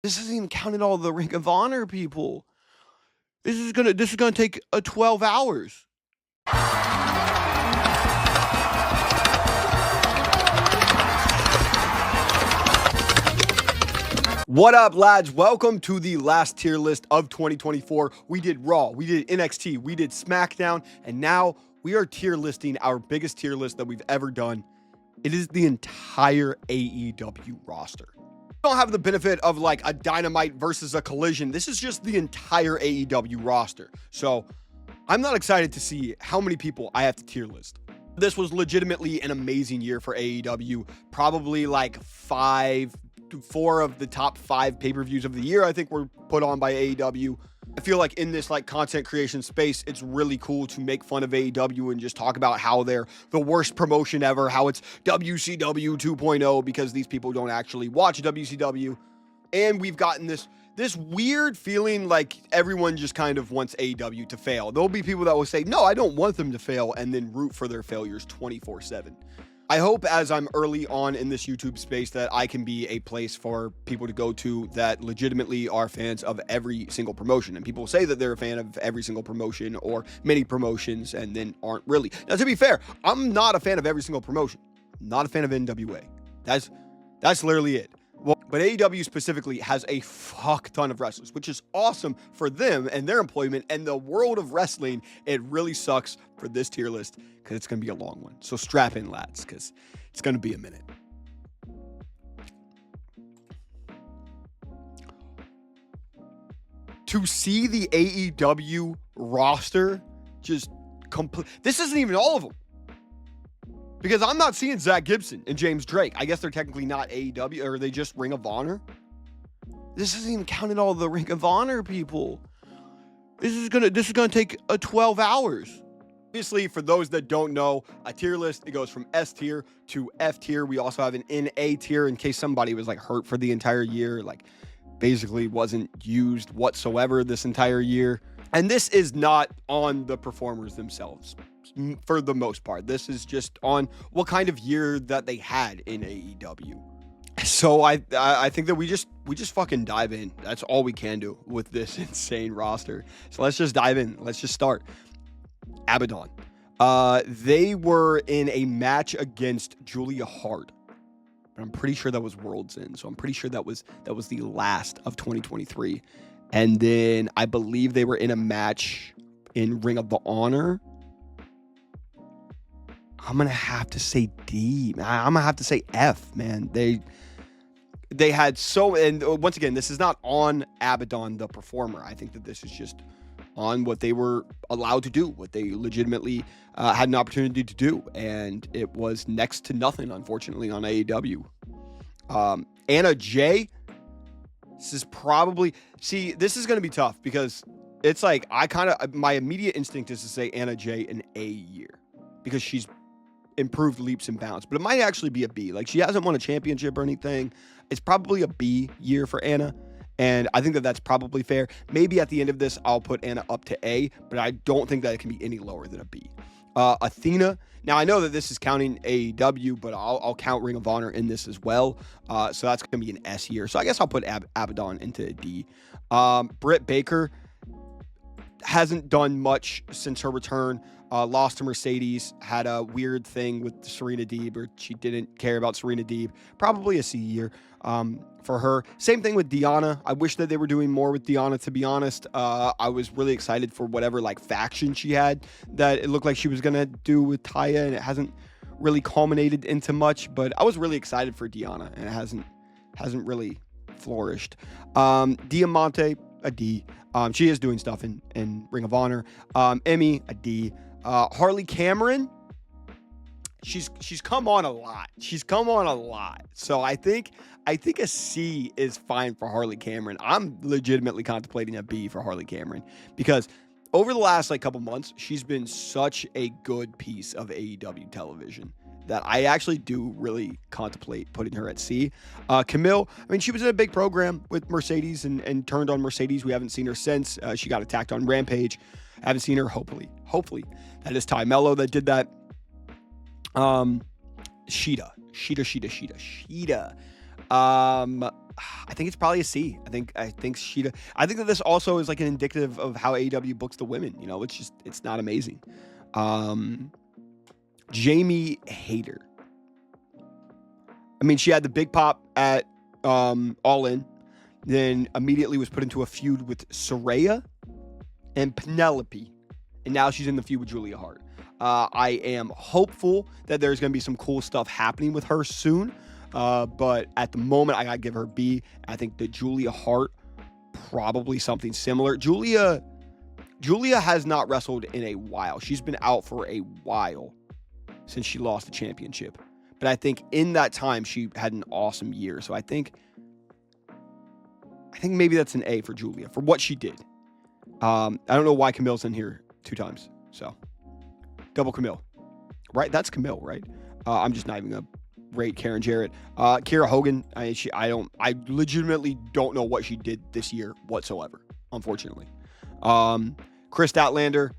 This isn't even counting all the Ring of Honor people. This is gonna take 12 hours. What up, lads? Welcome to the last tier list of 2024. We did Raw, we did NXT, we did SmackDown, and now we are tier listing our biggest tier list that we've ever done. It is the entire AEW roster. We don't have the benefit of like a Dynamite versus a Collision. This is just the entire AEW roster. So I'm not excited to see how many people I have to tier list. This was legitimately an amazing year for AEW. Probably like 4 of the top 5 pay-per-views of the year, I think, were put on by AEW. I feel like in this like content creation space, it's really cool to make fun of AEW and just talk about how they're the worst promotion ever, how it's WCW 2.0 because these people don't actually watch WCW. And we've gotten this weird feeling like everyone just kind of wants AEW to fail. There'll be people that will say, no, I don't want them to fail, and then root for their failures 24/7. I hope as I'm early on in this YouTube space that I can be a place for people to go to that legitimately are fans of every single promotion. And people say that they're a fan of every single promotion or many promotions and then aren't really. Now, to be fair, I'm not a fan of every single promotion. Not a fan of NWA. That's literally it. Well, but AEW specifically has a fuck ton of wrestlers, which is awesome for them and their employment and the world of wrestling. It really sucks for this tier list because it's going to be a long one. So strap in, lads, because it's going to be a minute. To see the AEW roster just complete. This isn't even all of them. Because I'm not seeing Zach Gibson and James Drake. I guess they're technically not AEW, or are they just Ring of Honor? This isn't even counting all the Ring of Honor people. This is gonna take 12 hours. Obviously, for those that don't know, a tier list, it goes from S tier to F tier. We also have an NA tier in case somebody was like hurt for the entire year, like basically wasn't used whatsoever this entire year. And this is not on the performers themselves. For the most part, this is just on what kind of year that they had in AEW. So I think that we just fucking dive in. That's all we can do with this insane roster. So let's just dive in. Let's just start. Abaddon. They were in a match against Julia Hart. But I'm pretty sure that was World's End. So I'm pretty sure that was the last of 2023. And then I believe they were in a match in Ring of Honor. I'm going to have to say D. I'm going to have to say F, man. They had so, and once again, this is not on Abaddon, the performer. I think that this is just on what they were allowed to do, what they legitimately had an opportunity to do. And it was next to nothing, unfortunately, on AEW. Anna Jay, this is probably, this is going to be tough because it's like, my immediate instinct is to say Anna Jay an A year because she's improved leaps and bounds, but it might actually be a B. Like, she hasn't won a championship or anything. It's probably a B year for Anna, and I think that that's probably fair. Maybe at the end of this, I'll put Anna up to A, but I don't think that it can be any lower than a B. Athena. Now, I know that this is counting AEW, but I'll count Ring of Honor in this as well. So that's going to be an S year. So I guess I'll put Abaddon into a D. Britt Baker hasn't done much since her return. Lost to Mercedes, had a weird thing with Serena Deeb, or she didn't care about Serena Deeb. Probably a C year for her. Same thing with Deanna. I wish that they were doing more with Deanna, to be honest. I was really excited for whatever like faction she had that it looked like she was going to do with Taya, and it hasn't really culminated into much, but I was really excited for Deanna, and it hasn't really flourished. Diamante, a D. She is doing stuff in Ring of Honor. Emmy, a D. Harley Cameron, she's come on a lot. So I think a C is fine for Harley Cameron. I'm legitimately contemplating a B for Harley Cameron because over the last like couple months, she's been such a good piece of AEW television that I actually do really contemplate putting her at C. Camille, I mean, she was in a big program with Mercedes and turned on Mercedes. We haven't seen her since. She got attacked on Rampage. I haven't seen her, hopefully. That is Ty Mello that did that. Sheeta. I think it's probably a C. I think Shida. I think that this also is like an indicative of how AEW books the women. You know, it's not amazing. Jamie Hayter. I mean, she had the big pop at All In, then immediately was put into a feud with Saraya and Penelope, and now she's in the feud with Julia Hart. I am hopeful that there's going to be some cool stuff happening with her soon, but at the moment, I got to give her B. I think that Julia Hart, probably something similar. Julia has not wrestled in a while. She's been out for a while since she lost the championship. But I think in that time, she had an awesome year. So I think maybe that's an A for Julia, for what she did. I don't know why Camille's in here 2 times. So, double Camille. Right? That's Camille, right? I'm just not even going to rate Karen Jarrett. Kiera Hogan, I legitimately don't know what she did this year whatsoever, unfortunately. Chris Statlander.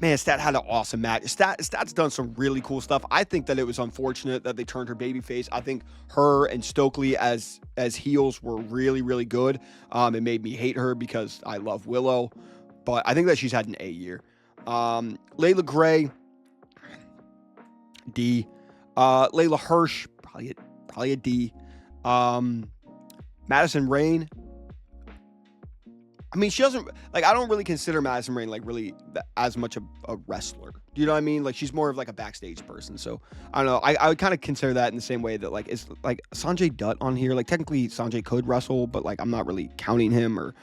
Man, Stat had an awesome match. Stat's done some really cool stuff. I think that it was unfortunate that they turned her babyface. I think her and Stokely as heels were really, really good. It made me hate her because I love Willow. But I think that she's had an A year. Layla Gray, D. Layla Hirsch, probably a D. Madison Rain. I mean, she doesn't, like, I don't really consider Madison Rain, like, really as much a wrestler. Do you know what I mean? Like, she's more of, like, a backstage person. So, I don't know. I would kind of consider that in the same way that, like, it's, like, Sanjay Dutt on here. Like, technically, Sanjay could wrestle, but, like, I'm not really counting him. Or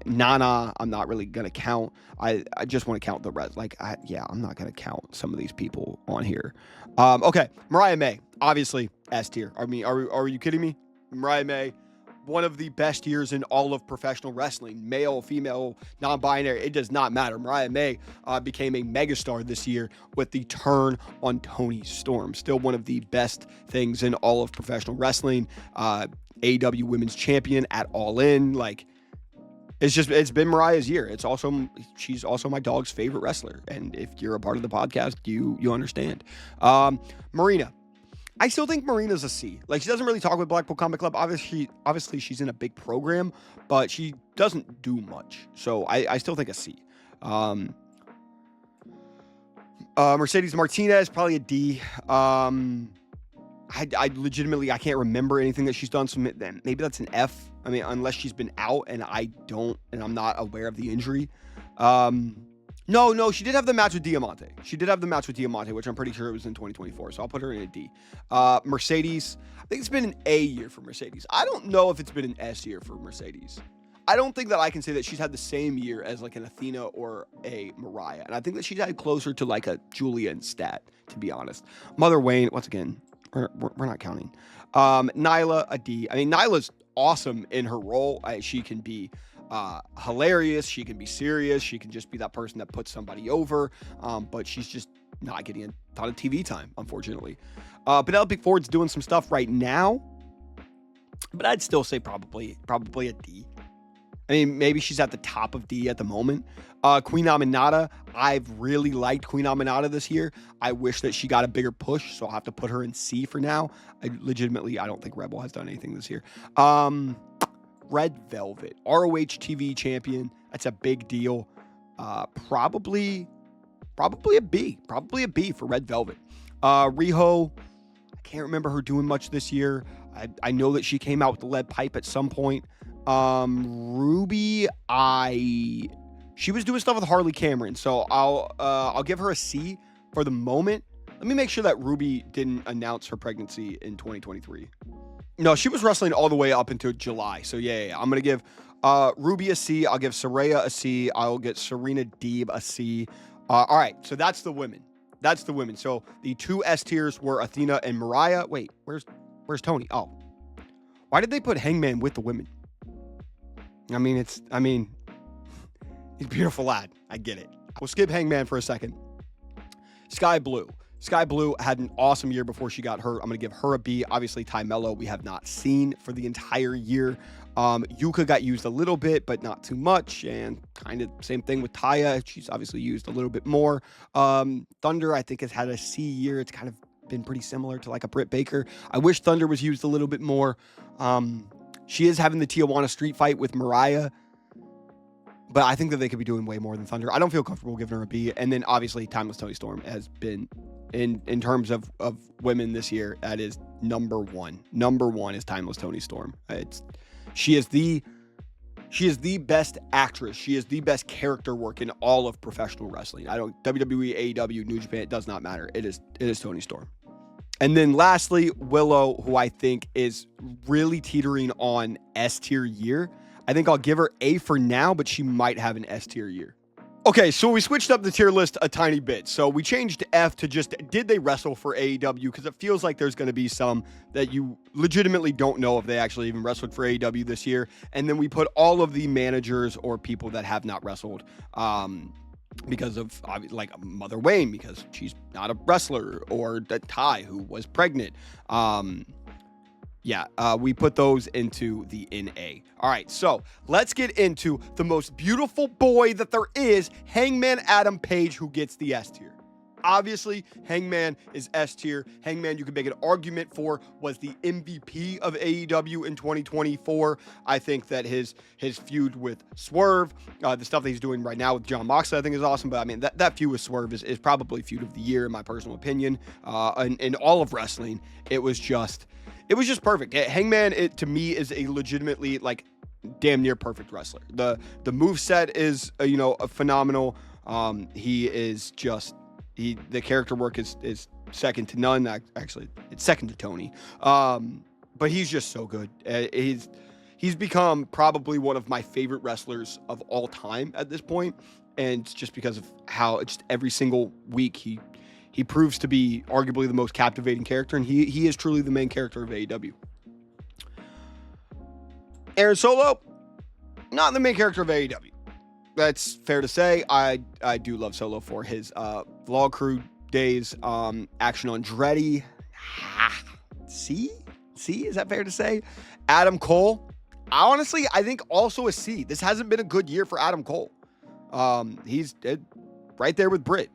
Nana, I'm not really going to count. I just want to count the rest. Like, I'm not going to count some of these people on here. Okay, Mariah May, obviously, S tier. I mean, are you kidding me? Mariah May. One of the best years in all of professional wrestling. Male, female, non-binary, it does not matter. Mariah May became a megastar this year with the turn on Toni Storm. Still one of the best things in all of professional wrestling. AEW Women's Champion at All In. Like, it's been Mariah's year. She's also my dog's favorite wrestler. And if you're a part of the podcast, you understand. Marina. I still think Marina's a C. Like, she doesn't really talk with Blackpool Combat Club. Obviously, she's in a big program, but she doesn't do much. So I still think a C. Mercedes Martinez, probably a D. I legitimately, I can't remember anything that she's done. So maybe that's an F. I mean, unless she's been out and I'm not aware of the injury. No, she did have the match with Diamante. Which I'm pretty sure it was in 2024. So I'll put her in a D. Mercedes, I think it's been an A year for Mercedes. I don't know if it's been an S year for Mercedes. I don't think that I can say that she's had the same year as like an Athena or a Mariah. And I think that she's had closer to like a Julia and Stat, to be honest. Mother Wayne, once again, we're not counting. Nyla, a D. I mean, Nyla's awesome in her role. She can be hilarious. She can be serious. She can just be that person that puts somebody over. But she's just not getting a ton of TV time, unfortunately. Penelope Ford's doing some stuff right now, but I'd still say probably a D. I mean, maybe she's at the top of D at the moment. Queen Aminata, I've really liked Queen Aminata this year. I wish that she got a bigger push, so I'll have to put her in C for now. I don't think Rebel has done anything this year. Red Velvet, ROH TV champion. That's a big deal. Probably a B. Probably a B for Red Velvet. Riho, I can't remember her doing much this year. I know that she came out with the lead pipe at some point. Ruby, she was doing stuff with Harley Cameron, so I'll give her a C for the moment. Let me make sure that Ruby didn't announce her pregnancy in 2023. No, she was wrestling all the way up until July. So yeah. I'm gonna give Ruby a C. I'll give Saraya a C. I'll get Serena Deeb a C. All right, so that's the women. So the 2 S tiers were Athena and Mariah. Wait, where's Tony? Oh, why did they put Hangman with the women? I mean, he's a beautiful lad. I get it. We'll skip Hangman for a second. Sky Blue had an awesome year before she got hurt. I'm going to give her a B. Obviously, Ty Mello, we have not seen for the entire year. Yuka got used a little bit, but not too much. And kind of same thing with Taya. She's obviously used a little bit more. Thunder, I think, has had a C year. It's kind of been pretty similar to like a Britt Baker. I wish Thunder was used a little bit more. She is having the Tijuana street fight with Mariah, but I think that they could be doing way more than Thunder. I don't feel comfortable giving her a B. And then obviously Timeless Toni Storm has been, in terms of women this year, that is number one. Number one is Timeless Toni Storm. She is the best actress. She is the best character work in all of professional wrestling. WWE, AEW, New Japan, it does not matter. It is Toni Storm. And then lastly, Willow, who I think is really teetering on S tier year. I think I'll give her A for now, but she might have an S tier year. Okay, so we switched up the tier list a tiny bit. So we changed F to just, did they wrestle for AEW? Because it feels like there's going to be some that you legitimately don't know if they actually even wrestled for AEW this year. And then we put all of the managers or people that have not wrestled because of, like, Mother Wayne, because she's not a wrestler, or Ty, who was pregnant. We put those into the NA. All right, so let's get into the most beautiful boy that there is, Hangman Adam Page, who gets the S tier. Obviously, Hangman is S tier. Hangman, you can make an argument for, was the MVP of AEW in 2024. I think that his feud with Swerve, the stuff that he's doing right now with Jon Moxley, I think is awesome. But I mean, that feud with Swerve is probably feud of the year, in my personal opinion. In all of wrestling, it was just perfect. Hangman, to me, is a legitimately, like, damn near perfect wrestler. The moveset is, phenomenal. He is just, the character work is second to none. Actually, it's second to Tony. But he's just so good. He's become probably one of my favorite wrestlers of all time at this point. And it's just because of how just every single week he proves to be arguably the most captivating character, and he is truly the main character of AEW. Aaron Solo, not the main character of AEW. That's fair to say. I do love Solo for his Vlog Crew days, Action Andretti. C? Is that fair to say? Adam Cole, honestly, I think also a C. This hasn't been a good year for Adam Cole. He's right there with Britt.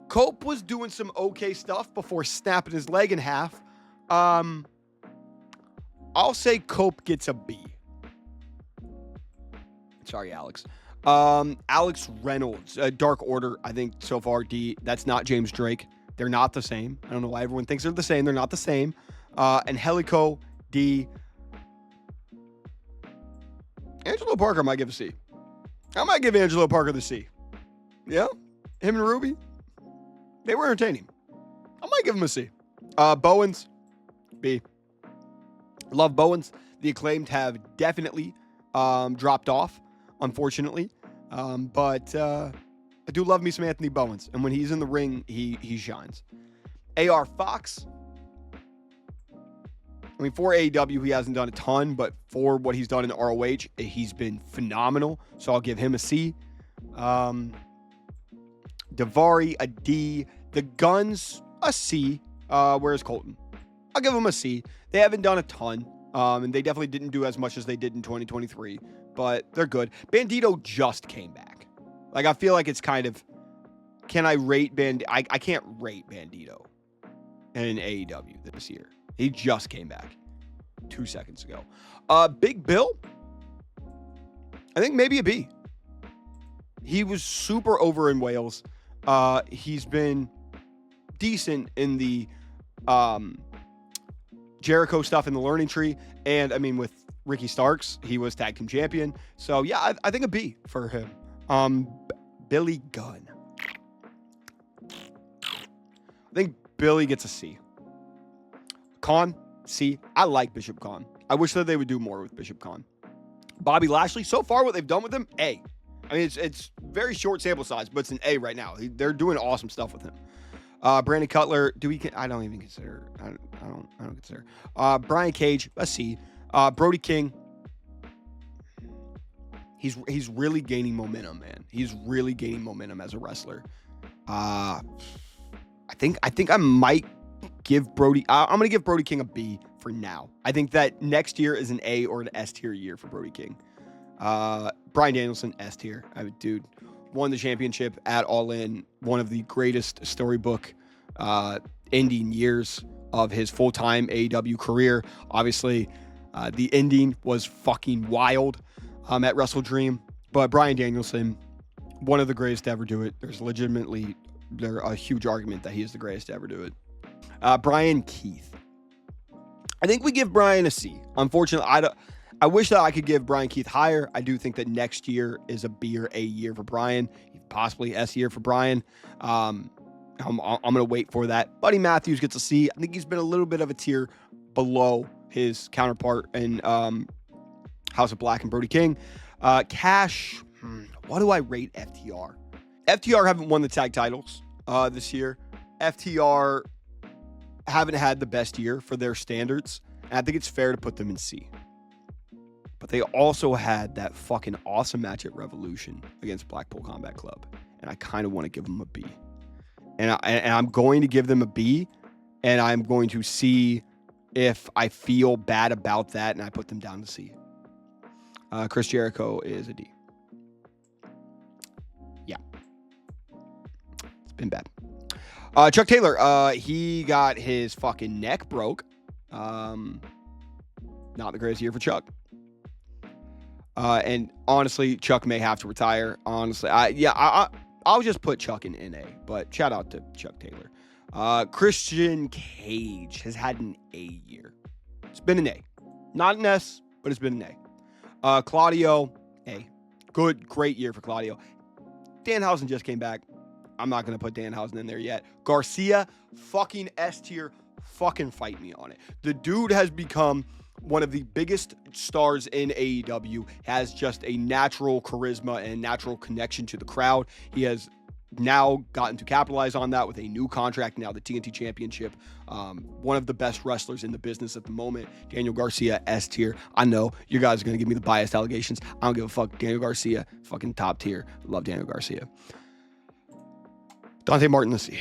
Cope was doing some okay stuff before snapping his leg in half. I'll say Cope gets a B. Sorry, Alex. Alex Reynolds, Dark Order, I think so far D. That's not James Drake. They're not the same. I don't know why everyone thinks they're the same. They're not the same. And Helico, D. Angelo Parker might give a C. I might give Angelo Parker the C. Yeah? Him and Ruby? They were entertaining. I might give him a C. Bowens, B. Love Bowens. The Acclaimed have definitely dropped off, unfortunately. But I do love me some Anthony Bowens. And when he's in the ring, he shines. AR Fox. I mean, for AEW, he hasn't done a ton, but for what he's done in ROH, he's been phenomenal. So I'll give him a C. Davari, a D. The Guns, a C. Where's Colton? I'll give him a C. They haven't done a ton, and they definitely didn't do as much as they did in 2023, but they're good. Bandito just came back. Like, I feel like it's kind of, can I rate Bandito? I can't rate Bandito in AEW this year. He just came back 2 seconds ago. Big Bill, I think maybe a B. He was super over in Wales. He's been decent in the Jericho stuff in the Learning Tree. And, I mean, with Ricky Starks, he was tag team champion. So, yeah, I think a B for him. Billy Gunn. I think Billy gets a C. Khan, C. I like Bishop Khan. I wish that they would do more with Bishop Khan. Bobby Lashley, so far what they've done with him, A. I mean, it's very short sample size, but it's an A right now. They're doing awesome stuff with him. Brandon Cutler, I don't even consider. I don't consider. Brian Cage, a C. Brody King, he's really gaining momentum, man. He's really gaining momentum as a wrestler. I think I might give Brody. I'm gonna give Brody King a B for now. I think that next year is an A or an S tier year for Brody King. Bryan Danielson, S tier. Dude, won the championship at All In. One of the greatest storybook ending years of his full-time AEW career. Obviously, The ending was fucking wild at Wrestle Dream. But Bryan Danielson, one of the greatest to ever do it. There's a huge argument that he is the greatest to ever do it. Brian Keith. I think we give Brian a C. Unfortunately, I wish that I could give Brian Keith higher. I do think that next year is a B or A year for Brian, possibly S year for Brian. I'm going to wait for that. Buddy Matthews gets a C. I think he's been a little bit of a tier below his counterpart in House of Black and Brody King. Cash, what do I rate FTR? FTR haven't won the tag titles this year. FTR haven't had the best year for their standards. And I think it's fair to put them in C. But they also had that fucking awesome match at Revolution against Blackpool Combat Club. And I kind of want to give them a B. And I'm going to give them a B. And I'm going to see if I feel bad about that and I put them down to C. Chris Jericho is a D. Yeah. It's been bad. Chuck Taylor, he got his fucking neck broke. Not the greatest year for Chuck. And honestly, Chuck may have to retire. Honestly, I'll just put Chuck in NA, but shout out to Chuck Taylor. Christian Cage has had an A year. It's been an A. Not an S, but it's been an A. Claudio, A. Great year for Claudio. Danhausen just came back. I'm not going to put Danhausen in there yet. Garcia, fucking S tier. Fucking fight me on it. The dude has become one of the biggest stars in AEW, has just a natural charisma and natural connection to the crowd. He has now gotten to capitalize on that with a new contract, now the TNT Championship. One of the best wrestlers in the business at the moment. Daniel Garcia, S tier. I know you guys are going to give me the biased allegations. I don't give a fuck. Daniel Garcia, fucking top tier. Love Daniel Garcia. Dante Martin, let's see.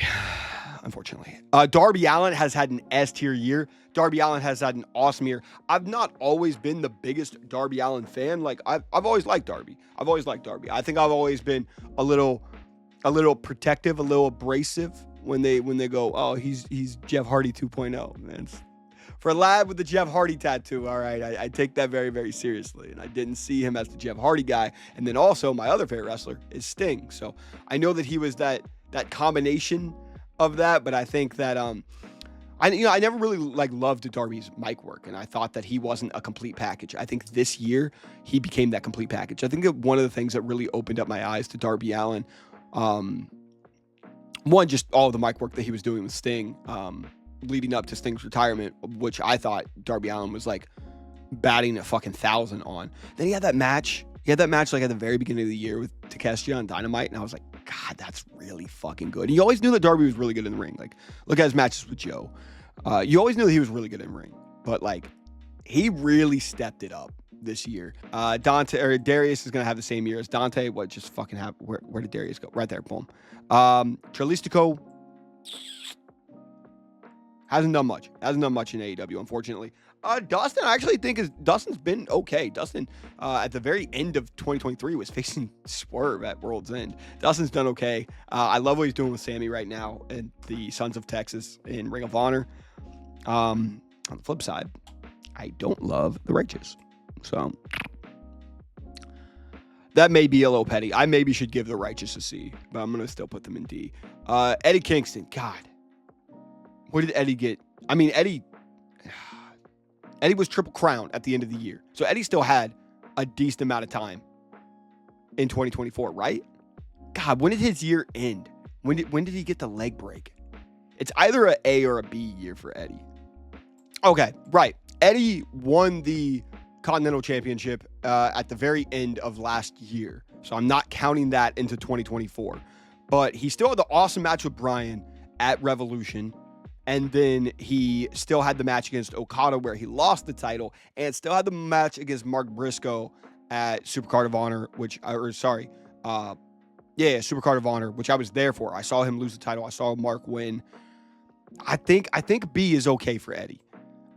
Unfortunately. Darby Allin has had an S tier year. Darby Allin has had an awesome year. I've not always been the biggest Darby Allin fan. Like I've always liked Darby. I think I've always been a little protective, a little abrasive when they go, oh, he's Jeff Hardy 2.0. Man, for a lad with the Jeff Hardy tattoo, all right, I take that very, very seriously. And I didn't see him as the Jeff Hardy guy. And then also my other favorite wrestler is Sting. So I know that he was that combination of that, but I think that I never really loved Darby's mic work, and I thought that he wasn't a complete package. I think this year he became that complete package. I think that one of the things that really opened up my eyes to Darby Allin, one, just all of the mic work that he was doing with Sting, leading up to Sting's retirement, which I thought Darby Allin was like batting a fucking 1,000 on. Then he had that match. Like at the very beginning of the year with Takeshita on Dynamite, and I was like, God, that's really fucking good. And you always knew that Darby was really good in the ring. Like, look at his matches with Joe. You always knew that he was really good in the ring, but like, he really stepped it up this year. Darius is gonna have the same year as Dante. What just fucking happened? Where did Darius go? Right there, boom. Tralistico hasn't done much in AEW, unfortunately. Dustin, I actually think Dustin's been okay. Dustin, at the very end of 2023, was facing Swerve at World's End. Dustin's done okay. I love what he's doing with Sammy right now and the Sons of Texas in Ring of Honor. On the flip side, I don't love the Righteous. So that may be a little petty. I maybe should give the Righteous a C, but I'm going to still put them in D. Eddie Kingston, God. What did Eddie get? I mean, Eddie was Triple Crown at the end of the year. So Eddie still had a decent amount of time in 2024, right? God, when did his year end? When did he get the leg break? It's either a A or a B year for Eddie. Okay, right. Eddie won the Continental Championship at the very end of last year. So I'm not counting that into 2024. But he still had the awesome match with Bryan at Revolution. And then he still had the match against Okada where he lost the title, and still had the match against Mark Briscoe at Supercard of Honor, Supercard of Honor, which I was there for. I saw him lose the title. I saw Mark win. I think B is okay for Eddie.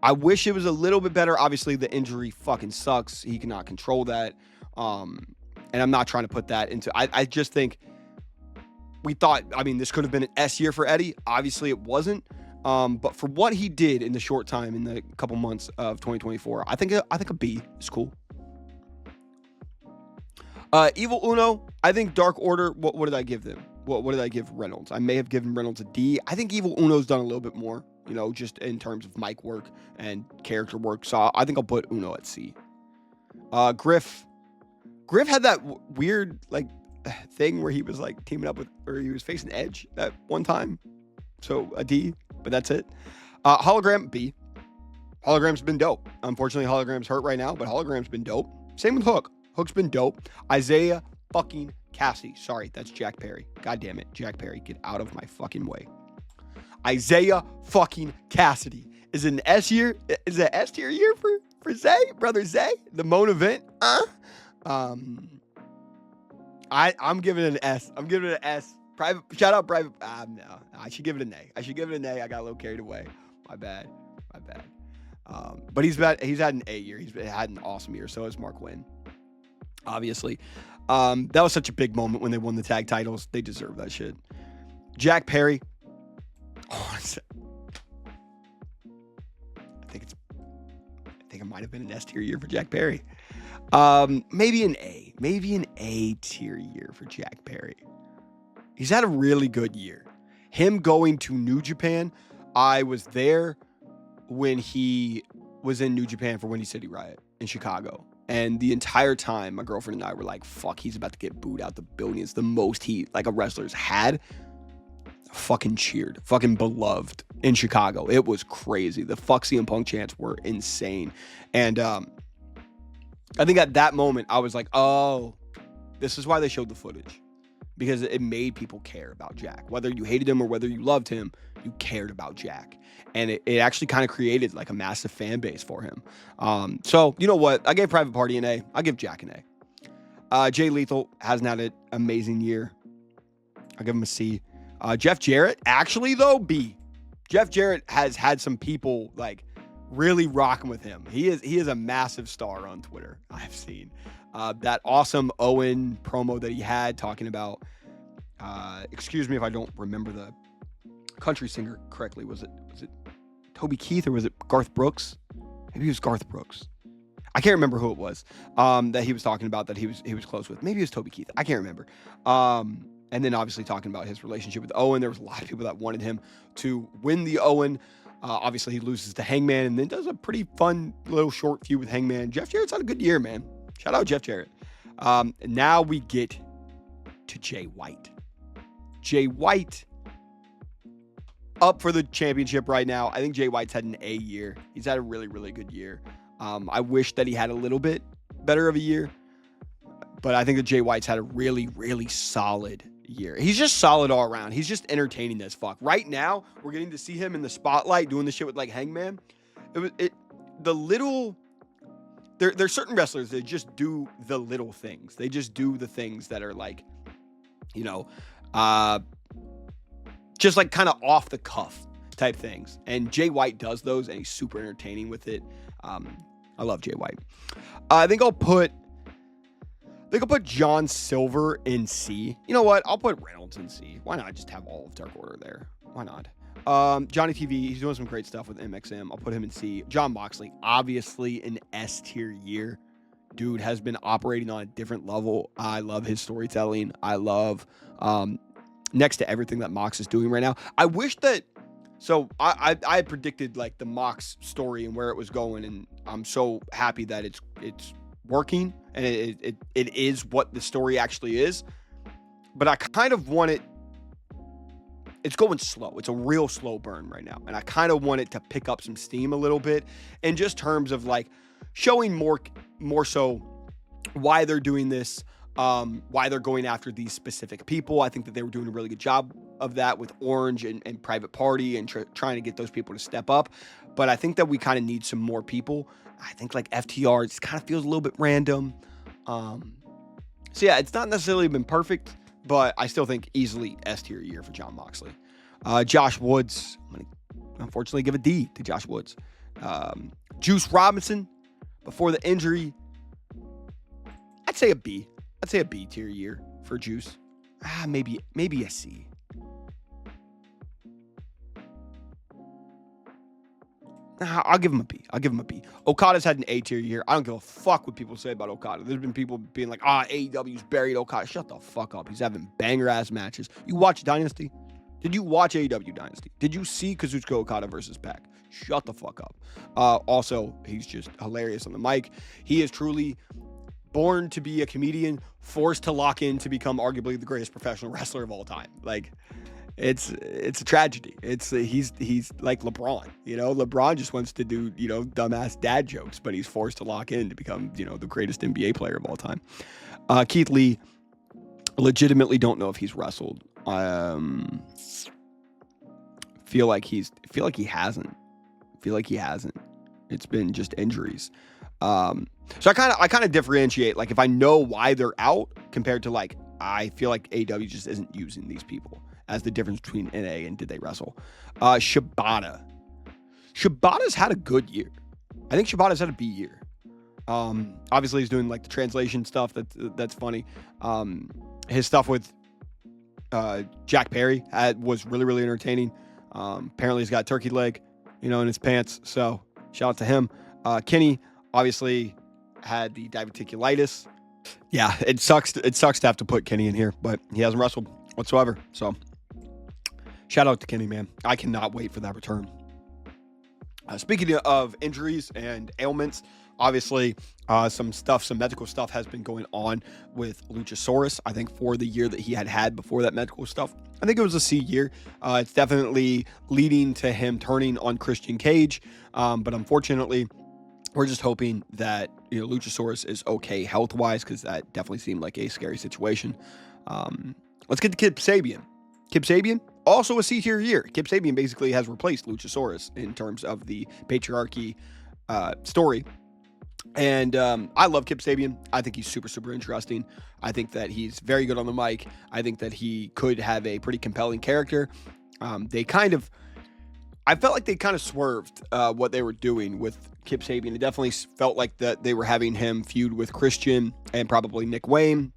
I wish it was a little bit better. Obviously, the injury fucking sucks. He cannot control that. And I'm not trying to put that into... I just think we thought, this could have been an S year for Eddie. Obviously, it wasn't. But for what he did in the short time in the couple months of 2024, I think a B is cool. Evil Uno, I think Dark Order. What did I give them? What did I give Reynolds? I may have given Reynolds a D. I think Evil Uno's done a little bit more, just in terms of mic work and character work. So I think I'll put Uno at C. Griff had that weird thing where he was teaming up with, or he was facing Edge that one time. So a D, but that's it. Hologram, B. Hologram's been dope. Unfortunately, Hologram's hurt right now, but Hologram's been dope. Same with Hook. Hook's been dope. Isaiah fucking Cassidy. Sorry, that's Jack Perry. God damn it. Jack Perry, get out of my fucking way. Isaiah fucking Cassidy. Is it an S year? Is it an S tier year for Zay? Brother Zay? The Moan event? I'm giving it an S. I'm giving it an S. Shout out Private. No. I should give it an A. I got a little carried away. My bad. But he's had an A year. He's had an awesome year. So has Mark Wynn. Obviously. That was such a big moment when they won the tag titles. They deserve that shit. Jack Perry. I think it might have been an S tier year for Jack Perry. Maybe an A tier year for Jack Perry. He's had a really good year. Him going to New Japan, I was there when he was in New Japan for Windy City Riot in Chicago. And the entire time, my girlfriend and I were like, fuck, he's about to get booed out the building. It's the most heat a wrestler's had. Fucking cheered. Fucking beloved in Chicago. It was crazy. The fuck CM Punk chants were insane. And I think at that moment, I was like, oh, this is why they showed the footage. Because it made people care about Jack. Whether you hated him or whether you loved him, you cared about Jack. And it actually kind of created a massive fan base for him. So, you know what? I gave Private Party an A. I'll give Jack an A. Jay Lethal hasn't had an amazing year. I'll give him a C. Jeff Jarrett, actually, though, B. Jeff Jarrett has had some people, really rocking with him. He is a massive star on Twitter, I've seen. That awesome Owen promo that he had talking about, excuse me if I don't remember the country singer correctly. Was it Toby Keith or was it Garth Brooks? Maybe it was Garth Brooks. I can't remember who it was that he was talking about that he was close with. Maybe it was Toby Keith. I can't remember. And then obviously talking about his relationship with Owen. There was a lot of people that wanted him to win the Owen. Obviously he loses to Hangman and then does a pretty fun little short feud with Hangman. Jeff Jarrett's had a good year, man. Shout out Jeff Jarrett. Now we get to Jay White. Jay White up for the championship right now. I think Jay White's had an A year. He's had a really, really good year. I wish that he had a little bit better of a year, but I think that Jay White's had a really, really solid year. He's just solid all around. He's just entertaining as fuck. Right now, we're getting to see him in the spotlight doing the shit with Hangman. There's certain wrestlers that just do the little things. They just do the things that are just kind of off the cuff type things. And Jay White does those, and he's super entertaining with it. I love Jay White. I think I'll put John Silver in C. You know what? I'll put Reynolds in C. Why not just have all of Dark Order there? Why not? Johnny TV, he's doing some great stuff with MXM. I'll put him in C. John Moxley, obviously an S tier year. Dude has been operating on a different level. I love his storytelling. I love next to everything that Mox is doing right now. I wish that. So I predicted the Mox story and where it was going, and I'm so happy that it's working and it is what the story actually is. But I kind of want it. It's going slow. It's a real slow burn right now. And I kind of want it to pick up some steam a little bit in just terms of showing more so why they're doing this, why they're going after these specific people. I think that they were doing a really good job of that with Orange and Private Party and trying to get those people to step up. But I think that we kind of need some more people. I think FTR, it kind of feels a little bit random. So yeah, it's not necessarily been perfect, but I still think easily S tier year for John Moxley. Josh Woods, I'm going to unfortunately give a D to Josh Woods. Juice Robinson, before the injury, I'd say a B. I'd say a B tier year for Juice. Maybe a C. I'll give him a B. I'll give him a B. Okada's had an A tier year. I don't give a fuck what people say about Okada. There's been people being like, AEW's buried Okada. Shut the fuck up. He's having banger ass matches. You watch Dynasty? Did you watch AEW Dynasty? Did you see Kazuchika Okada versus Pac? Shut the fuck up. Also, he's just hilarious on the mic. He is truly born to be a comedian, forced to lock in to become arguably the greatest professional wrestler of all time. Like, it's a tragedy. He's like LeBron. LeBron just wants to do dumbass dad jokes, but he's forced to lock in to become the greatest NBA player of all time. Keith Lee, legitimately don't know if he's wrestled. Feel like he hasn't. It's been just injuries. So I kind of differentiate, like, if I know why they're out compared to, like, I feel like AEW just isn't using these people as the difference between NA and did they wrestle. Shibata. Shibata's had a good year. I think Shibata's had a B year. Obviously he's doing like the translation stuff. That's funny. His stuff with Jack Perry was really, really entertaining. Apparently he's got a turkey leg, in his pants. So shout out to him. Kenny obviously had the diverticulitis. Yeah, it sucks to have to put Kenny in here, but he hasn't wrestled whatsoever. So shout out to Kenny, man. I cannot wait for that return. Speaking of injuries and ailments, obviously some medical stuff has been going on with Luchasaurus. I think for the year that he had before that medical stuff, I think it was a C year. It's definitely leading to him turning on Christian Cage. But unfortunately, we're just hoping that Luchasaurus is okay health-wise, because that definitely seemed like a scary situation. Let's get to Kip Sabian. Kip Sabian, also a C-tier year. Kip Sabian basically has replaced Luchasaurus in terms of the patriarchy story. And I love Kip Sabian. I think he's super, super interesting. I think that he's very good on the mic. I think that he could have a pretty compelling character. I felt like they kind of swerved what they were doing with Kip Sabian. It definitely felt like that they were having him feud with Christian and probably Nick Wayne.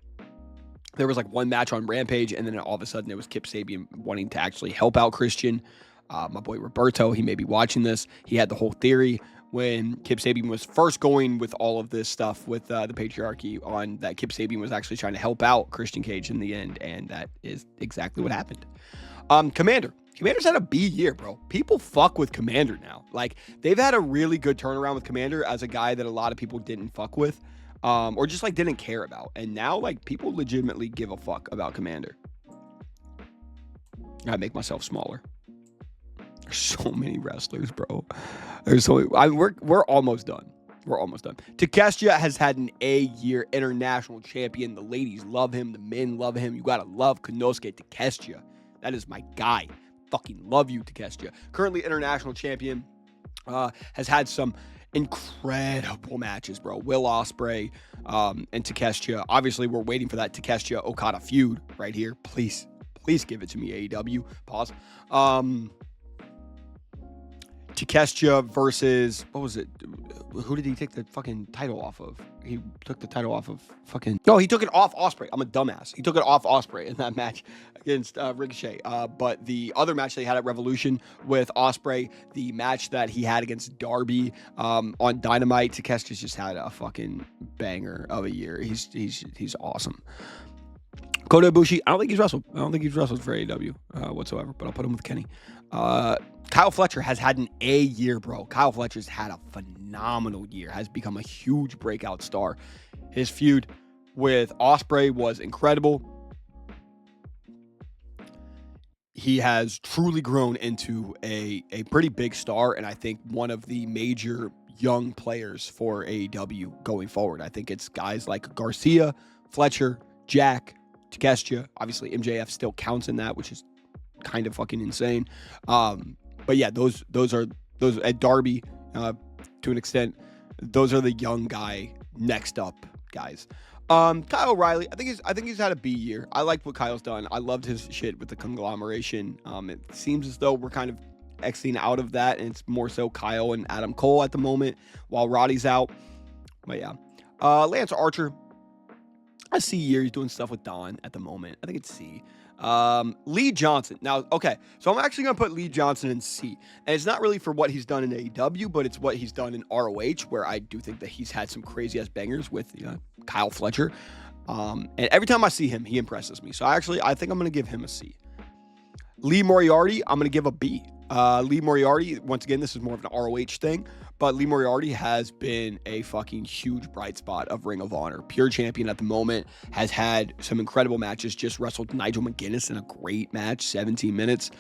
There was like one match on Rampage, and then all of a sudden it was Kip Sabian wanting to actually help out Christian. My boy Roberto, he may be watching this. He had the whole theory when Kip Sabian was first going with all of this stuff with the patriarchy on that Kip Sabian was actually trying to help out Christian Cage in the end, and that is exactly what happened. Commander's had a B year, bro. People fuck with Commander now. Like, they've had a really good turnaround with Commander as a guy that a lot of people didn't fuck with, or just like didn't care about. And now, like, people legitimately give a fuck about Commander. I make myself smaller. There's so many wrestlers, bro. There's so many. We're almost done. We're almost done. Takeshita has had an A-year international champion. The ladies love him. The men love him. You gotta love Konosuke Takeshita. That is my guy. Fucking love you, Takeshita. Currently international champion. Has had some incredible matches, bro. Will Ospreay and Takeshita. Obviously, we're waiting for that Takeshita Okada feud right here. Please give it to me, AEW. Pause. Takeshita versus, what was it? Who did he take the fucking title off of? He took the title off of fucking... No, he took it off Ospreay. I'm a dumbass. He took it off Ospreay in that match against Ricochet. But the other match they had at Revolution with Ospreay, the match that he had against Darby on Dynamite, Takeshita's just had a fucking banger of a year. He's awesome. Kota Ibushi, I don't think he's wrestled. I don't think he's wrestled for AEW whatsoever, but I'll put him with Kenny. Kyle Fletcher has had an A year, bro. Kyle Fletcher's had a phenomenal year, has become a huge breakout star. His feud with Ospreay was incredible. He has truly grown into a pretty big star, and I think one of the major young players for AEW going forward. I think it's guys like Garcia, Fletcher, Jack, Takeshita. Obviously, MJF still counts in that, which is kind of fucking insane. But yeah, those at Darby to an extent. Those are the young guy next up guys. Kyle O'Reilly, I think he's had a B year. I like what Kyle's done. I loved his shit with the conglomeration. It seems as though we're kind of exiting out of that, and it's more so Kyle and Adam Cole at the moment while Roddy's out. But yeah, Lance Archer, a C year. He's doing stuff with Don at the moment. I think it's C. Lee Johnson. Now, okay, so I'm actually going to put Lee Johnson in C. And it's not really for what he's done in AEW, but it's what he's done in ROH, where I do think that he's had some crazy-ass bangers with Kyle Fletcher. And every time I see him, he impresses me. So I think I'm going to give him a C. Lee Moriarty, I'm going to give a B. Lee Moriarty, once again, this is more of an ROH thing, but Lee Moriarty has been a fucking huge bright spot of Ring of Honor. Pure champion at the moment, has had some incredible matches, just wrestled Nigel McGuinness in a great match, 17 minutes.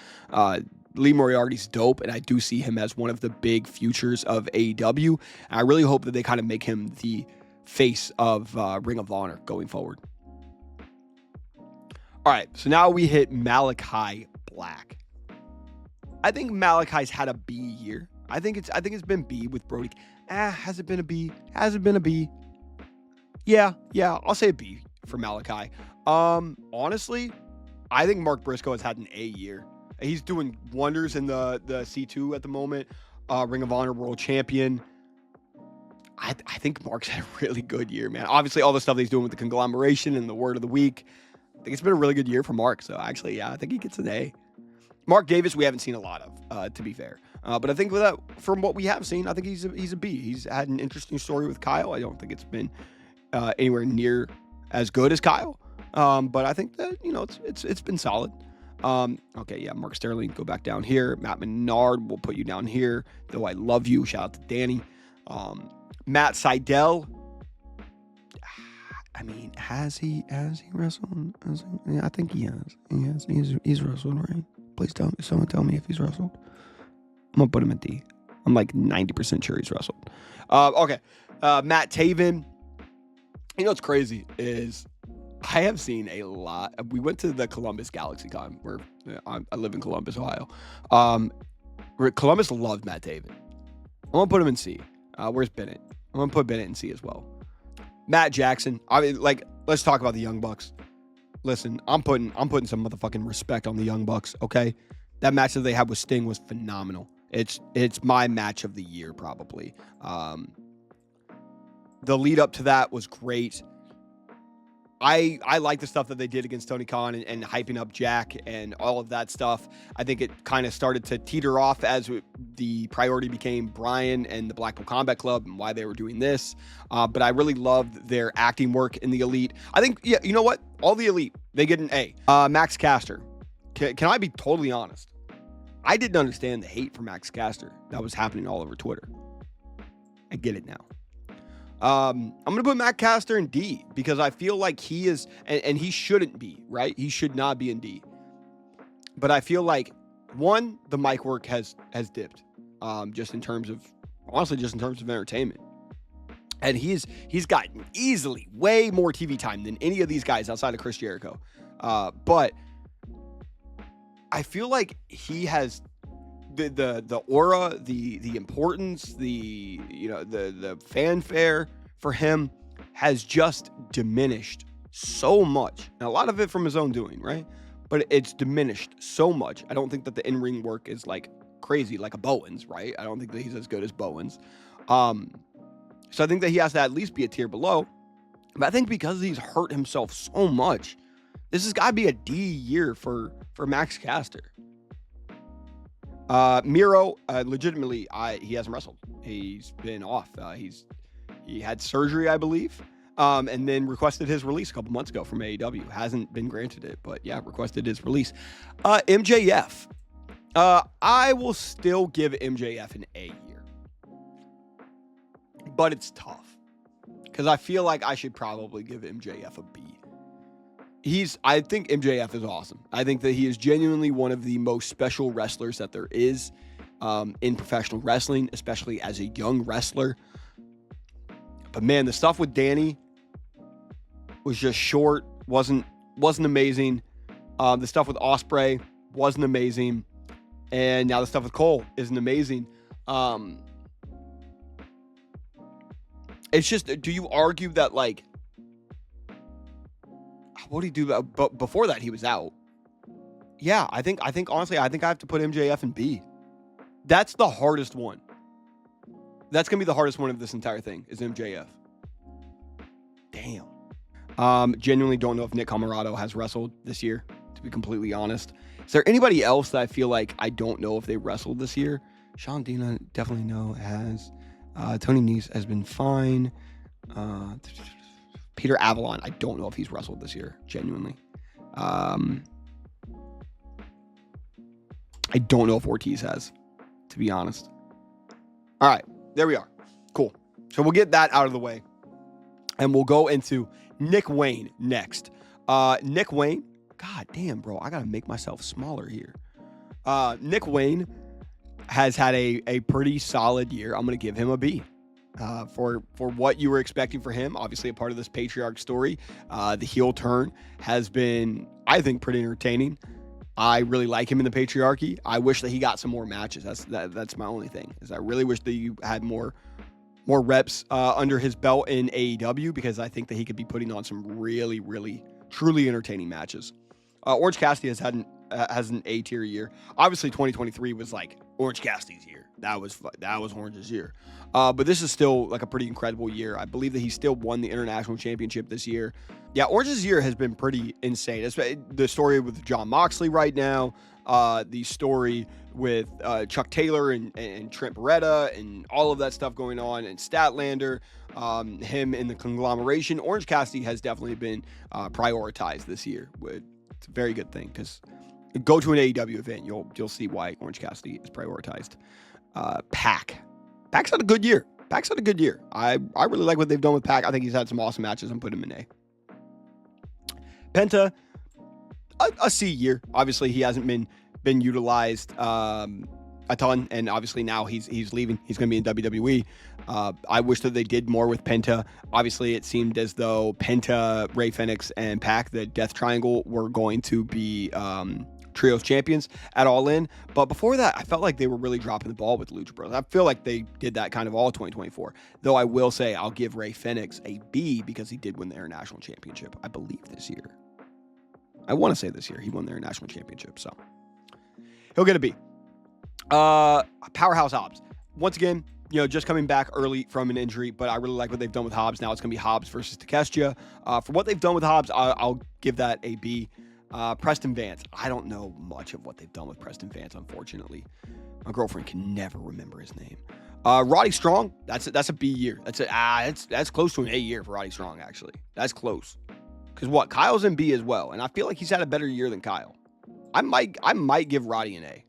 Lee Moriarty's dope, and I do see him as one of the big futures of AEW. And I really hope that they kind of make him the face of Ring of Honor going forward. All right, so now we hit Malachi Black. I think Malachi's had a B year. I think it's been B with Brody. Has it been a B? Has it been a B? Yeah, I'll say a B for Malachi. Honestly, I think Mark Briscoe has had an A year. He's doing wonders in the C2 at the moment. Ring of Honor World Champion. I think Mark's had a really good year, man. Obviously, all the stuff that he's doing with the conglomeration and the word of the week. I think it's been a really good year for Mark. So actually, yeah, I think he gets an A. Mark Davis, we haven't seen a lot of, to be fair. But I think from what we have seen, I think he's a B. He's had an interesting story with Kyle. I don't think it's been anywhere near as good as Kyle. But I think that, it's been solid. Okay, yeah, Mark Sterling, go back down here. Matt Menard, we'll put you down here. Though I love you. Shout out to Danny. Matt Seidel. I mean, has he wrestled? Yeah, I think he has. He's wrestled, right? Please someone tell me if he's wrestled. I'm gonna put him at D. I'm like 90% sure he's wrestled. Okay. Matt Taven. You know what's crazy is I have seen a lot. We went to the Columbus GalaxyCon where I live in Columbus, Ohio. Where Columbus loved Matt Taven. I'm gonna put him in C. Where's Bennett? I'm gonna put Bennett in C as well. Matt Jackson. I mean, let's talk about the Young Bucks. Listen, I'm putting some motherfucking respect on the Young Bucks, okay? That match that they had with Sting was phenomenal. It's my match of the year, probably. The lead up to that was great. I like the stuff that they did against Tony Khan and hyping up Jack and all of that stuff. I think it kind of started to teeter off as the priority became Brian and the Blackpool Combat Club and why they were doing this. But I really loved their acting work in the Elite. I think, yeah, you know what? All the Elite, they get an A. Max Caster. Can I be totally honest? I didn't understand the hate for Max Caster that was happening all over Twitter. I get it now. I'm going to put Matt Caster in D because I feel like he is, and he shouldn't be, right? He should not be in D. But I feel like, one, the mic work has dipped, just in terms of entertainment. And he's gotten easily way more TV time than any of these guys outside of Chris Jericho. But I feel like he has the aura, the importance, the fanfare for him has just diminished so much. And a lot of it from his own doing, right? But it's diminished so much. I don't think that the in-ring work is like crazy, like a Bowens, right? I don't think that he's as good as Bowens. So I think that he has to at least be a tier below. But I think because he's hurt himself so much, this has got to be a D year for Max Caster. Miro, legitimately, he hasn't wrestled. He's been off. He had surgery, I believe, and then requested his release a couple months ago from AEW. Hasn't been granted it, but yeah, requested his release. MJF. I will still give MJF an A year, but it's tough because I feel like I should probably give MJF a B. I think MJF is awesome. I think that he is genuinely one of the most special wrestlers that there is in professional wrestling, especially as a young wrestler. But man, the stuff with Danny was just short, wasn't amazing. The stuff with Ospreay wasn't amazing. And now the stuff with Cole isn't amazing. It's just, do you argue that, like, what did he do? But before that, he was out. Yeah, I think honestly, I have to put MJF in B. That's the hardest one. That's going to be the hardest one of this entire thing, is MJF. Damn. Genuinely don't know if Nick Camarado has wrestled this year, to be completely honest. Is there anybody else that I feel like I don't know if they wrestled this year? Sean Dina, definitely know, has. Tony Nese has been fine. Peter Avalon, I don't know if he's wrestled this year, genuinely. I don't know if Ortiz has, to be honest. All right, there we are. Cool. So we'll get that out of the way. And we'll go into Nick Wayne next. Nick Wayne, god damn, bro, I gotta make myself smaller here. Nick Wayne has had a pretty solid year. I'm gonna give him a B. For what you were expecting for him, obviously a part of this patriarch story. The heel turn has been, I think, pretty entertaining. I really like him in the patriarchy. I wish that he got some more matches. That's my only thing, is I really wish that you had more reps under his belt in AEW, because I think that he could be putting on some really, really, truly entertaining matches. Orange Cassidy has an A-tier year. Obviously, 2023 was like Orange Cassidy's year. That was Orange's year. But this is still like a pretty incredible year. I believe that he still won the International Championship this year. Yeah, Orange's year has been pretty insane. It's the story with Jon Moxley right now, the story with Chuck Taylor and Trent Beretta and all of that stuff going on, and Statlander, him in the conglomeration. Orange Cassidy has definitely been prioritized this year. It's a very good thing, because go to an AEW event, you'll see why Orange Cassidy is prioritized. Pac's had a good year. I really like what they've done with Pac. I think he's had some awesome matches. I'm putting him in A. Penta, a C year. Obviously, he hasn't been utilized a ton, and obviously now he's leaving. He's going to be in WWE. I wish that they did more with Penta. Obviously, it seemed as though Penta, Rey Fenix, and Pac, the Death Triangle, were going to be Trios champions at All In. But before that, I felt like they were really dropping the ball with Lucha Bros. I feel like they did that kind of all 2024. Though I will say I'll give Rey Fenix a B, because he did win the International Championship, I believe, this year. I want to say this year he won the International Championship, so he'll get a B. Powerhouse Hobbs. Once again, just coming back early from an injury, but I really like what they've done with Hobbs. Now it's going to be Hobbs versus Takeshita. For what they've done with Hobbs, I'll give that a B. Preston Vance. I don't know much of what they've done with Preston Vance, unfortunately. My girlfriend can never remember his name. Roddy Strong, that's a B year. That's close to an A year for Roddy Strong, actually. That's close. Because Kyle's in B as well, and I feel like he's had a better year than Kyle. I might give Roddy an A.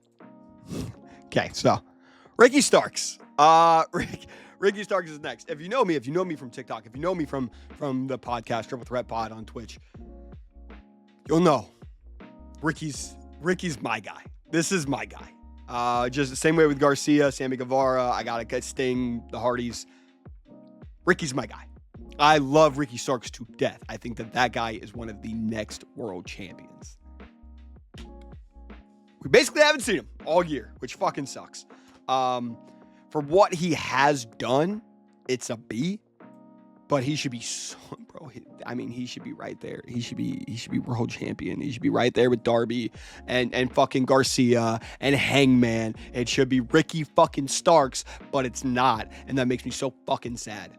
Okay, so Ricky Starks. Ricky Starks is next. If you know me from TikTok, if you know me from the podcast Triple Threat Pod on Twitch, you'll know Ricky's my guy. This is my guy. Just the same way with Garcia, Sammy Guevara. I gotta get Sting, the Hardys. Ricky's my guy. I love Ricky Starks to death. I think that guy is one of the next world champions. We basically haven't seen him all year, which fucking sucks. For what he has done, it's a B. But he should be he should be right there. He should be world champion. He should be right there with Darby and fucking Garcia and Hangman. It should be Ricky fucking Starks, but it's not, and that makes me so fucking sad.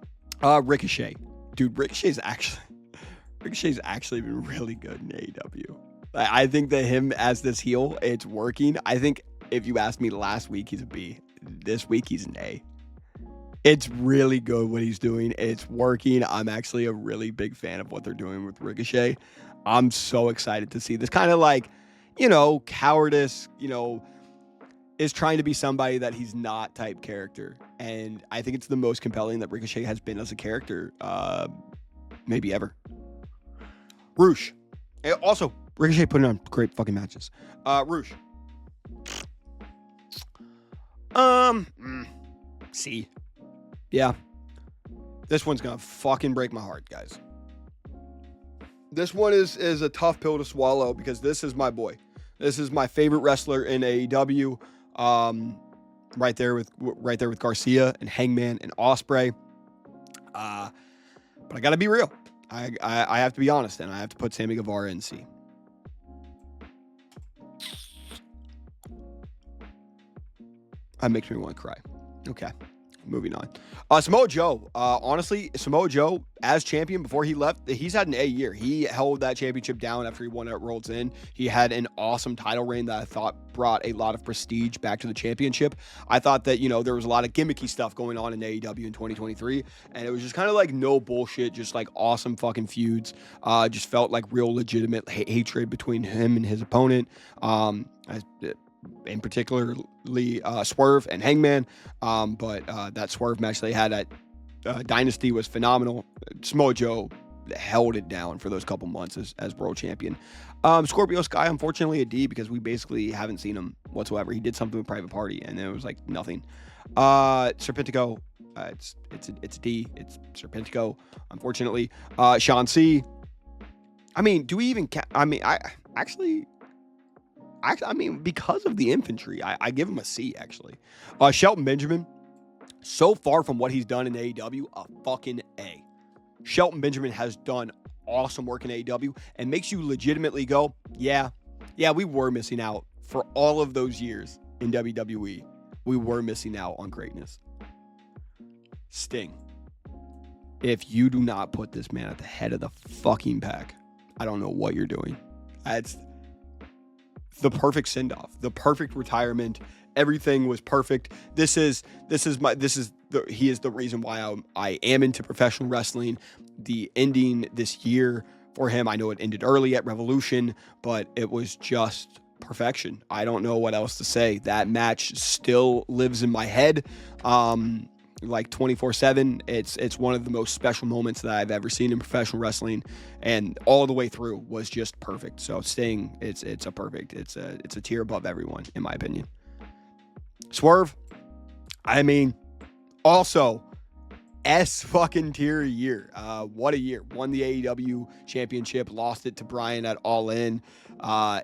Ricochet. Dude, Ricochet's actually been really good in AEW. I think that him as this heel, it's working. I think if you asked me last week, he's a B. This week, he's an A. It's really good what he's doing. It's working. I'm actually a really big fan of what they're doing with Ricochet. I'm so excited to see this kind of like, cowardice, is trying to be somebody that he's not type character. And I think it's the most compelling that Ricochet has been as a character, maybe ever. Roosh. Also, Ricochet putting on great fucking matches. Roosh. C. Yeah. This one's gonna fucking break my heart, guys. This one is a tough pill to swallow, because this is my boy. This is my favorite wrestler in AEW. Right there with Garcia and Hangman and Ospreay. But I gotta be real. I have to be honest, and I have to put Sammy Guevara in C. That makes me want to cry. Okay. moving on. Samoa Joe. Honestly, Samoa Joe, as champion before he left, he's had an A year. He held that championship down after he won at World's End. He had an awesome title reign that I thought brought a lot of prestige back to the championship. I thought that, there was a lot of gimmicky stuff going on in AEW in 2023, and it was just kind of like no bullshit, just like awesome fucking feuds. Just felt like real legitimate hatred between him and his opponent. In particularly Swerve and Hangman, but that Swerve match they had at Dynasty was phenomenal. Samoa Joe held it down for those couple months as world champion. Scorpio Sky, unfortunately, a D because we basically haven't seen him whatsoever. He did something with Private Party, and it was like nothing. Serpentico, it's a D. It's Serpentico, unfortunately. Sean C. I mean, do we even? Because of the infantry, I give him a C, actually. Shelton Benjamin, so far from what he's done in AEW, a fucking A. Shelton Benjamin has done awesome work in AEW and makes you legitimately go, yeah, we were missing out for all of those years in WWE. We were missing out on greatness. Sting, if you do not put this man at the head of the fucking pack, I don't know what you're doing. That's the perfect send-off, the perfect retirement. Everything was perfect. He is the reason why I am into professional wrestling. The ending this year for him, I know it ended early at Revolution, but it was just perfection. I don't know what else to say. That match still lives in my head. Like 24/7. It's one of the most special moments that I've ever seen in professional wrestling, and all the way through was just perfect. So Sting, it's a tier above everyone in my opinion. Swerve, also S fucking tier year. What a year. Won the AEW championship, lost it to Bryan at All In.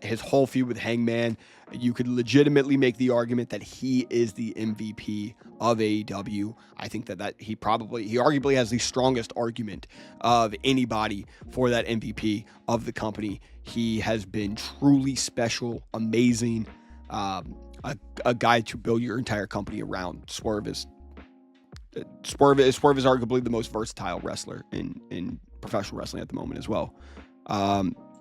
His whole feud with Hangman, you could legitimately make the argument that he is the MVP of AEW. I think that he arguably has the strongest argument of anybody for that MVP of the company. He has been truly special, amazing, a guy to build your entire company around. Swerve is arguably the most versatile wrestler in professional wrestling at the moment as well.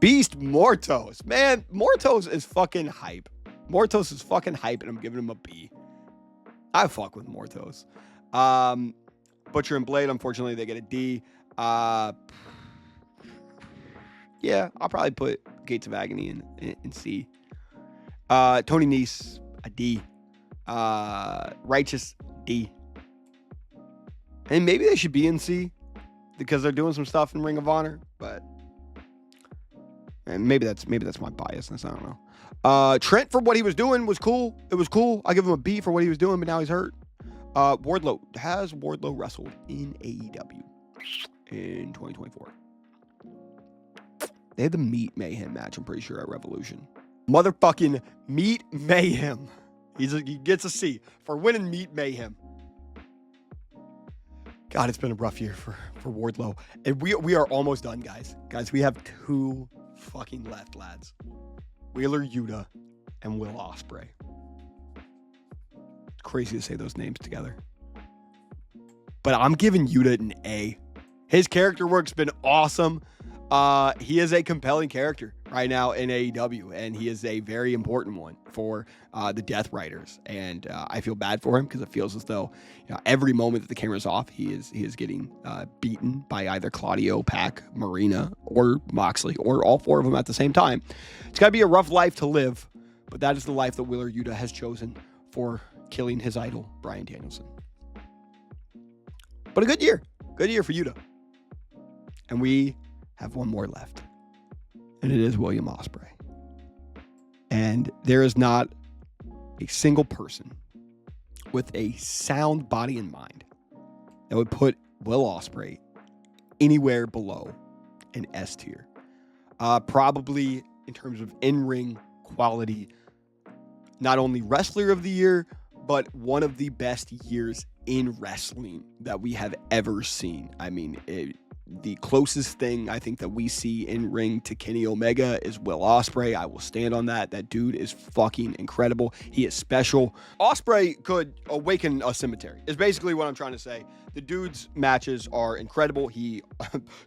Beast Mortos. Man, Mortos is fucking hype. Mortos is fucking hype, and I'm giving him a B. I fuck with Mortos. Butcher and Blade, unfortunately, they get a D. Yeah, I'll probably put Gates of Agony in C. Tony Nese, a D. Righteous, D. And maybe they should be in C because they're doing some stuff in Ring of Honor, but maybe that's my biasness. I don't know. Trent, for what he was doing, was cool. It was cool. I give him a B for what he was doing, but now he's hurt. Wardlow. Has Wardlow wrestled in AEW in 2024? They had the Meat Mayhem match, I'm pretty sure, at Revolution. Motherfucking Meat Mayhem. He gets a C for winning Meat Mayhem. God, it's been a rough year for Wardlow. And we are almost done, guys. Guys, we have 2 fucking left, lads. Wheeler Yuta and Will Ospreay. It's crazy to say those names together. But I'm giving Yuta an A. His character work's been awesome. He is a compelling character right now in AEW, and he is a very important one for the Death Riders. And I feel bad for him because it feels as though every moment that the camera's off, he is getting beaten by either Claudio, Pac, Marina, or Moxley, or all 4 of them at the same time. It's got to be a rough life to live, but that is the life that Wheeler Yuta has chosen for killing his idol, Bryan Danielson. But a good year for Yuta. And we have one more left, and it is William Ospreay. And there is not a single person with a sound body and mind that would put Will Ospreay anywhere below an S tier. Probably in terms of in-ring quality, not only wrestler of the year, but one of the best years in wrestling that we have ever seen. I mean, The closest thing I think that we see in ring to Kenny Omega is Will Ospreay. I will stand on that. That dude is fucking incredible. He is special. Ospreay could awaken a cemetery, is basically what I'm trying to say. The dude's matches are incredible. He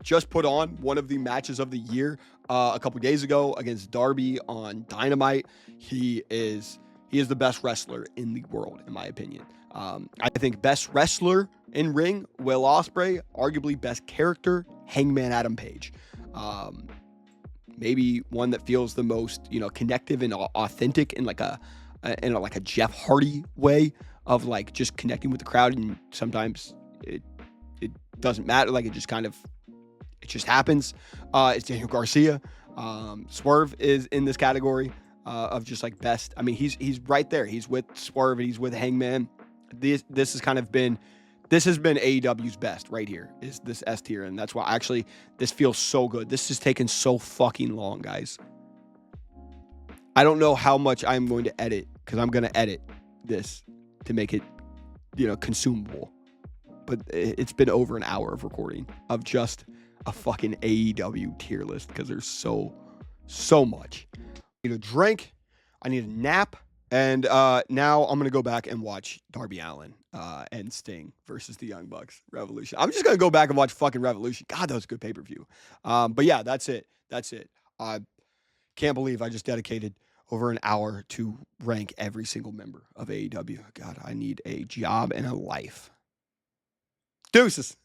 just put on one of the matches of the year a couple days ago against Darby on Dynamite. He is the best wrestler in the world, in my opinion. I think best wrestler in ring, Will Ospreay. Arguably best character, Hangman Adam Page. Maybe one that feels the most, connective and authentic in like a Jeff Hardy way of like just connecting with the crowd, and sometimes it doesn't matter. Like it just happens. It's Daniel Garcia. Swerve is in this category of just like best. I mean, he's right there. He's with Swerve and he's with Hangman. This has been AEW's best right here, is this S tier, and that's why actually this feels so good. This has taken so fucking long, guys. I don't know how much I'm going to edit, because I'm going to edit this to make it, consumable. But it's been over an hour of recording of just a fucking AEW tier list, because there's so much. I need a drink. I need a nap. And now I'm going to go back and watch Darby Allin and Sting versus the Young Bucks Revolution. I'm just going to go back and watch fucking Revolution. God, that was a good pay-per-view. But yeah, that's it. I can't believe I just dedicated over an hour to rank every single member of AEW. God, I need a job and a life. Deuces.